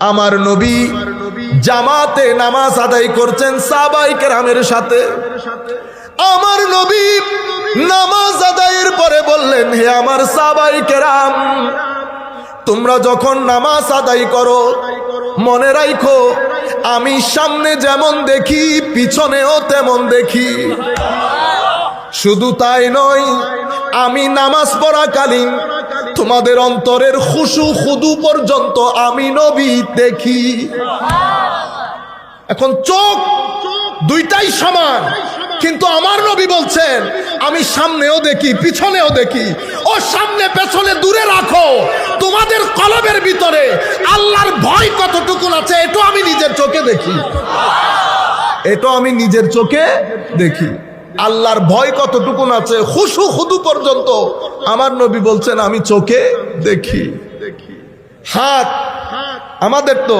আমার নবী জামাতে নামাজ আদায় করছেন সাহাবায়ে কেরামের সাথে। আমার নবী নামাজ আদায়ের পরে বললেন, হে আমার সাহাবায়ে কেরাম, তোমরা যখন নামাজ আদায় করো মনে রাখো আমি সামনে যেমন দেখি পিছনেও তেমন দেখি। শুধু তাই নয়, আমি নামাজ পড়াকালীন তোমাদের অন্তরের খুশু খুদু পর্যন্ত আমি নবী দেখি। এখন চোখ দুইটাই সমান, কিন্তু আমার নবী বলছেন আমি সামনেও দেখি পিছনেও দেখি। ও সামনে পেছনে দূরে রাখো, তোমাদের কলবের ভিতরে আল্লাহর ভয় কতটুকু আছে এটা আমি নিজের চোখে দেখি। এটা আমি নিজের চোখে দেখি। আল্লাহর ভয় কতটুকু আছে খুশু খুদু পর্যন্ত আমার নবী বলছেন আমি চোখে দেখি। হাত আমাদের তো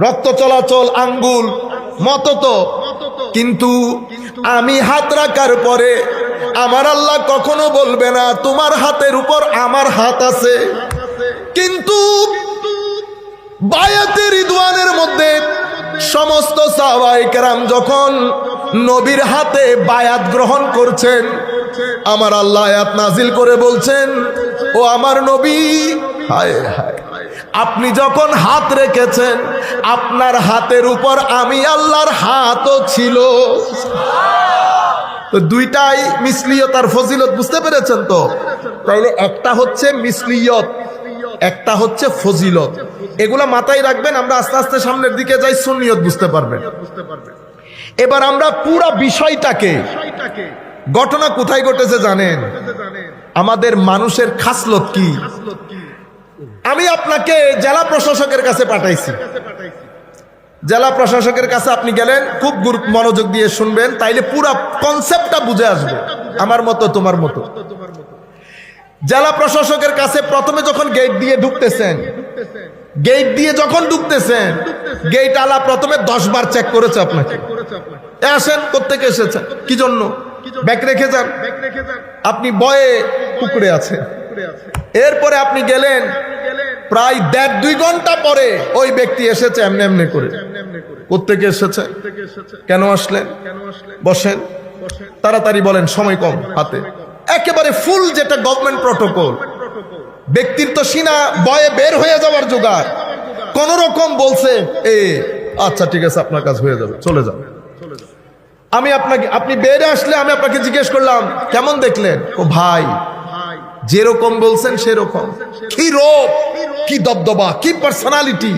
রক্ত চলাচল আঙ্গুল মতো তো, কিন্তু আমি হাত রাখার পরে আমার আল্লাহ কখনো বলবে না তোমার হাতের উপর আমার হাত আছে। কিন্তু বায়াতে রিদওয়ানের মধ্যে সমস্ত সাহাবায়ে কেরাম যখন নবীর হাতে বায়াত গ্রহণ করছেন, আমার আল্লাহ আয়াত নাজিল করে বলছেন, ও আমার নবী, হায় হায়, আপনি যখন হাত রেখেছেন আপনার হাতের উপর আমি আল্লাহর হাতও ছিল। তো দুইটাই মিসলিয়ত আর ফজিলত, বুঝতে পেরেছেন তো? তাইলে একটা হচ্ছে মিসলিয়ত, একটা হচ্ছে ফজিলত। এগুলা মাথায় রাখবেন। আমরা আস্তে আস্তে সামনের দিকে যাই, সুন্নিয়ত বুঝতে পারবেন। এবার আমরা পুরো বিষয়টাকে, ঘটনা কোথায় ঘটেছে জানেন? আমাদের মানুষের খাসলত কি? আমি আপনাকে জেলা প্রশাসকের কাছে পাঠাইছি। জেলা প্রশাসকের কাছে আপনি গেলেন, খুব মনোযোগ দিয়ে শুনবেন, তাইলে পুরো কনসেপ্টটা বুঝে আসবে। আমার মতো তোমার মতো। জেলা প্রশাসকের কাছে প্রথমে যখন গেট দিয়ে ঢুকতেছেন, গেট আলা প্রথমে 10 বার চেক করেছে আপনাকে। আসেন, কোত্থেকে এসেছেন, কি জন্য, ব্যাগ রেখে যান। আপনি ভয়ে কুকুরে আছেন। এরপরে আপনি গেলেন, প্রায় 1.5-2 ঘন্টা পরে ওই ব্যক্তি এসেছে এমনি এমনি করে। কোত্থেকে এসেছে, কেন আসলেন, বসেন, তাড়াতাড়ি বলেন, সময় কম হাতে। একেবারে ফুল যেটা গভর্নমেন্ট প্রটোকল। ব্যক্তির তো সিনা ভয়ে বের হয়ে যাওয়ার জোগাড়, কোন রকম বলছে আচ্ছা ঠিক আছে আপনার কাজ হয়ে যাবে, চলে যাবে। আমি আপনাকে, আপনি বেরে আসলে আমি আপনাকে জিজ্ঞেস করলাম কেমন দেখলেন? ও ভাই, যেরকম বলছেন সেরকম। কি রূপ, কি দবদবা, কি পার্সোনালিটি।